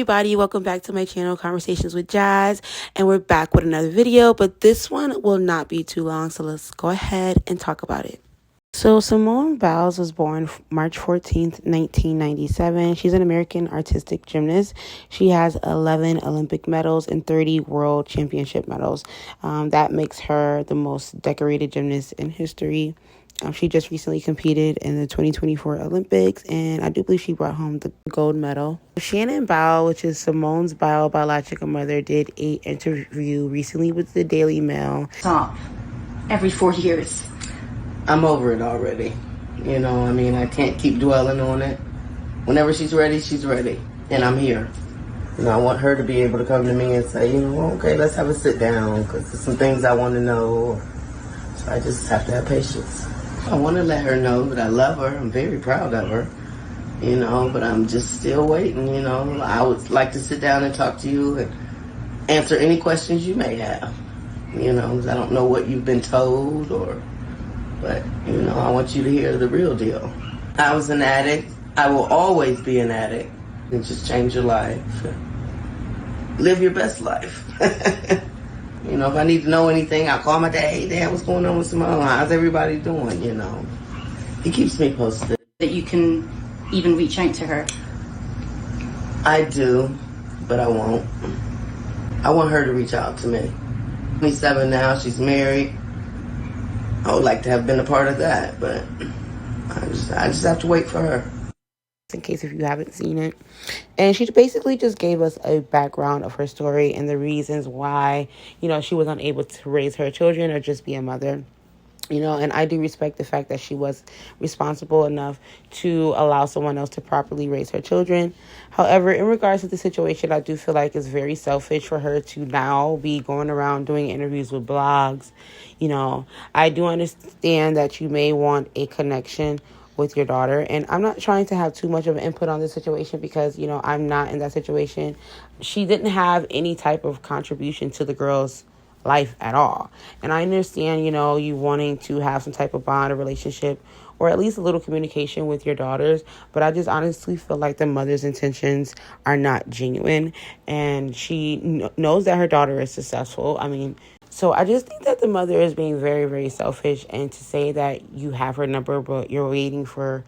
everybody, welcome back to my channel, Conversations with Jazz, and we're back with another video, but this one will not be too long, so let's go ahead and talk about it. So Simone Biles was born March 14th, 1997. She's an American artistic gymnast. She has 11 Olympic medals and 30 world championship medals. That makes her the most decorated gymnast in history. She just recently competed in the 2024 Olympics, and I do believe she brought home the gold medal. Shannon Biles, which is Simone's biological mother, did an interview recently with the Daily Mail. Stop. Every 4 years. I'm over it already. I can't keep dwelling on it. Whenever she's ready, and I'm here. I want her to be able to come to me and say, okay, let's have a sit down, because there's some things I want to know. So I just have to have patience. I want to let her know that I love her. I'm very proud of her, but I'm just still waiting, I would like to sit down and talk to you and answer any questions you may have, because I don't know what you've been told but, I want you to hear the real deal. I was an addict. I will always be an addict. And just change your life. Live your best life. If I need to know anything, I'll call my dad. Hey, Dad, what's going on with Simone? How's everybody doing, He keeps me posted. That you can even reach out to her. I do, but I won't. I want her to reach out to me. 27 now, she's married. I would like to have been a part of that, but I just have to wait for her. In case if you haven't seen it. And she basically just gave us a background of her story and the reasons why, she was unable to raise her children or just be a mother. And I do respect the fact that she was responsible enough to allow someone else to properly raise her children. However, in regards to the situation, I do feel like it's very selfish for her to now be going around doing interviews with blogs. I do understand that you may want a connection with your daughter, and I'm not trying to have too much of an input on this situation because, I'm not in that situation. She didn't have any type of contribution to the girl's life at all. And I understand, you wanting to have some type of bond or relationship or at least a little communication with your daughters. But I just honestly feel like the mother's intentions are not genuine. And she knows that her daughter is successful. So I just think that the mother is being very, very selfish. And to say that you have her number, but you're waiting for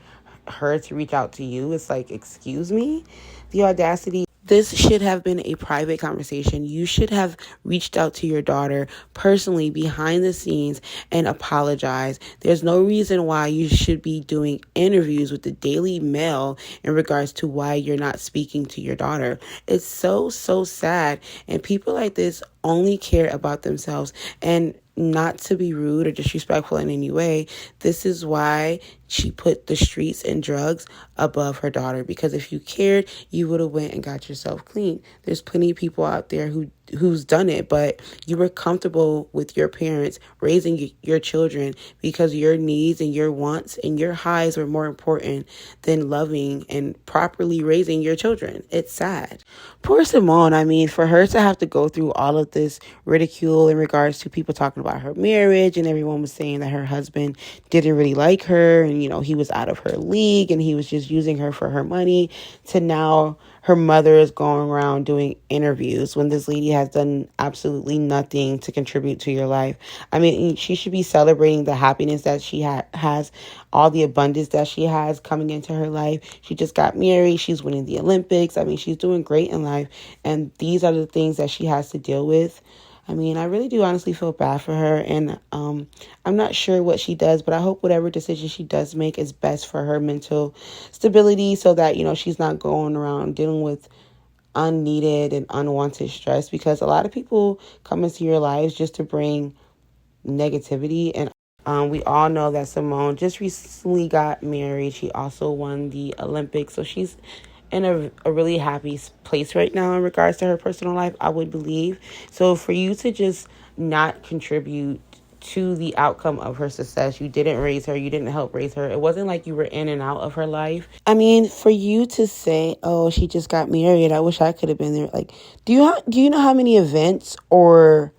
her to reach out to you, it's like, excuse me, the audacity. This should have been a private conversation. You should have reached out to your daughter personally behind the scenes and apologize. There's no reason why you should be doing interviews with the Daily Mail in regards to why you're not speaking to your daughter. It's so sad. And people like this only care about themselves. And not to be rude or disrespectful in any way, this is why she put the streets and drugs above her daughter. Because if you cared, you would have went and got yourself clean. There's plenty of people out there who's done it, but you were comfortable with your parents raising your children because your needs and your wants and your highs were more important than loving and properly raising your children. It's sad. Poor Simone, for her to have to go through all of this ridicule in regards to people talking about her marriage, and everyone was saying that her husband didn't really like her and, he was out of her league and he was just using her for her money, to now her mother is going around doing interviews when this lady has done absolutely nothing to contribute to your life. She should be celebrating the happiness that she has, all the abundance that she has coming into her life. She just got married. She's winning the Olympics. She's doing great in life. And these are the things that she has to deal with. I really do honestly feel bad for her, and I'm not sure what she does, but I hope whatever decision she does make is best for her mental stability so that, she's not going around dealing with unneeded and unwanted stress, because a lot of people come into your lives just to bring negativity. And we all know that Simone just recently got married. She also won the Olympics, so she's in a really happy place right now in regards to her personal life, I would believe. So for you to just not contribute to the outcome of her success, you didn't raise her, you didn't help raise her. It wasn't like you were in and out of her life. For you to say, oh, she just got married, I wish I could have been there. Like, do you know how many events or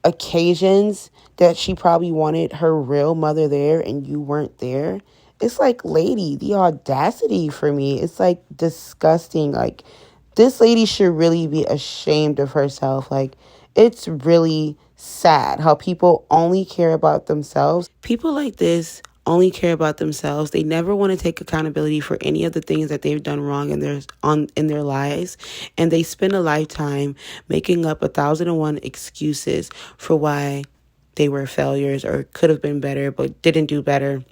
occasions that she probably wanted her real mother there and you weren't there? It's like, lady, the audacity for me, it's like disgusting. Like, This lady should really be ashamed of herself. Like, it's really sad how people only care about themselves. People like this only care about themselves. They never want to take accountability for any of the things that they've done wrong in their lives, and they spend a lifetime making up 1,001 excuses for why they were failures or could have been better but didn't do better.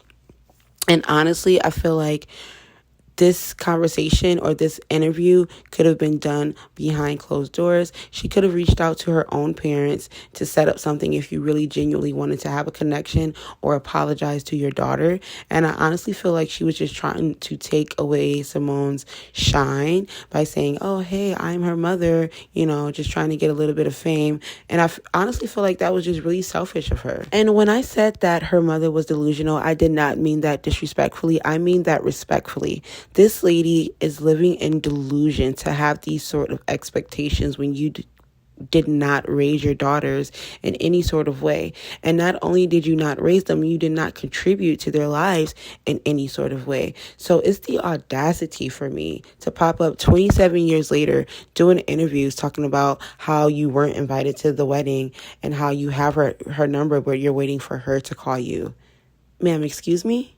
And honestly, I feel like this conversation or this interview could have been done behind closed doors. She could have reached out to her own parents to set up something if you really genuinely wanted to have a connection or apologize to your daughter. And I honestly feel like she was just trying to take away Simone's shine by saying, oh, hey, I'm her mother, just trying to get a little bit of fame. And I honestly feel like that was just really selfish of her. And when I said that her mother was delusional, I did not mean that disrespectfully. I mean that respectfully. This lady is living in delusion to have these sort of expectations when you did not raise your daughters in any sort of way. And not only did you not raise them, you did not contribute to their lives in any sort of way. So it's the audacity for me to pop up 27 years later doing interviews talking about how you weren't invited to the wedding and how you have her number but you're waiting for her to call you. Ma'am, excuse me?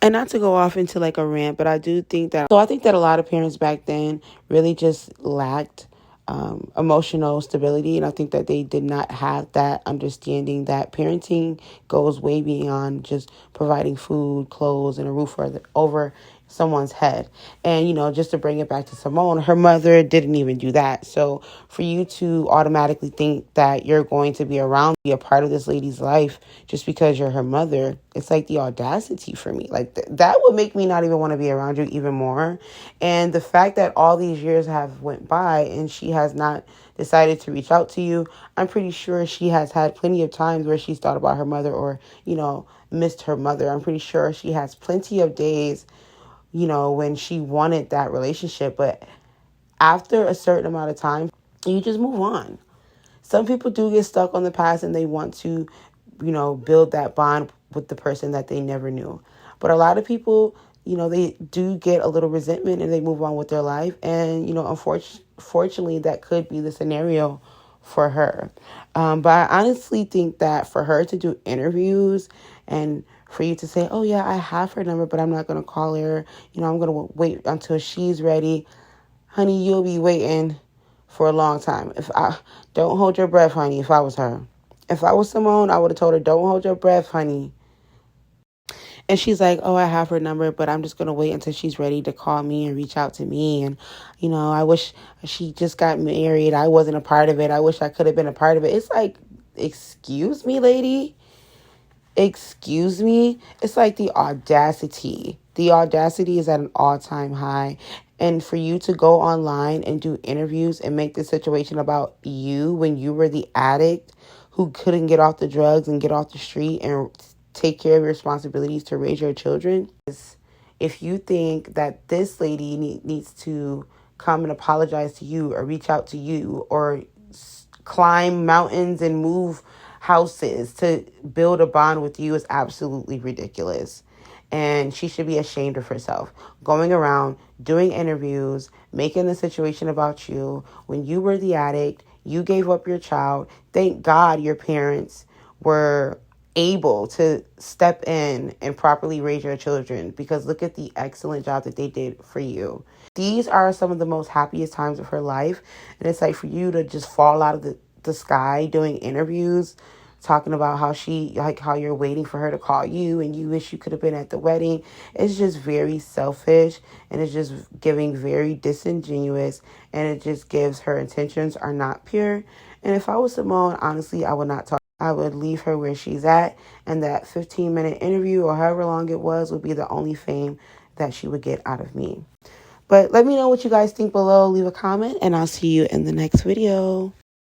And not to go off into like a rant, but I think that a lot of parents back then really just lacked emotional stability. And I think that they did not have that understanding that parenting goes way beyond just providing food, clothes, and a roof over someone's head. And, just to bring it back to Simone, her mother didn't even do that. So for you to automatically think that you're going to be a part of this lady's life just because you're her mother, it's like the audacity for me. Like that would make me not even want to be around you even more. And the fact that all these years have went by and she has not decided to reach out to you, I'm pretty sure she has had plenty of times where she's thought about her mother or, missed her mother. I'm pretty sure she has plenty of days when she wanted that relationship. But after a certain amount of time, you just move on. Some people do get stuck on the past and they want to, build that bond with the person that they never knew. But a lot of people, they do get a little resentment and they move on with their life. And, unfortunately, that could be the scenario for her. But I honestly think that for her to do interviews and for you to say, oh, yeah, I have her number, but I'm not going to call her. I'm going to wait until she's ready. Honey, you'll be waiting for a long time. Don't hold your breath, honey, if I was her. If I was Simone, I would have told her, don't hold your breath, honey. And she's like, oh, I have her number, but I'm just going to wait until she's ready to call me and reach out to me. And, I wish she just got married. I wasn't a part of it. I wish I could have been a part of it. It's like, excuse me, lady. Excuse me. It's like the audacity. The audacity is at an all-time high. And for you to go online and do interviews and make the situation about you when you were the addict who couldn't get off the drugs and get off the street and take care of your responsibilities to raise your children. If you think that this lady needs to come and apologize to you or reach out to you or climb mountains and move houses to build a bond with you, is absolutely ridiculous. And she should be ashamed of herself. Going around, doing interviews, making the situation about you. When you were the addict, you gave up your child. Thank God your parents were able to step in and properly raise your children, because look at the excellent job that they did for you. These are some of the most happiest times of her life. And it's like for you to just fall out of the sky doing interviews, talking about how you're waiting for her to call you and you wish you could have been at the wedding. It's just very selfish and it's just giving very disingenuous, and it just gives her intentions are not pure. And if I was Simone, honestly, I would not talk. I would leave her where she's at, and that 15-minute interview or however long it was would be the only fame that she would get out of me. But let me know what you guys think below. Leave a comment, and I'll see you in the next video.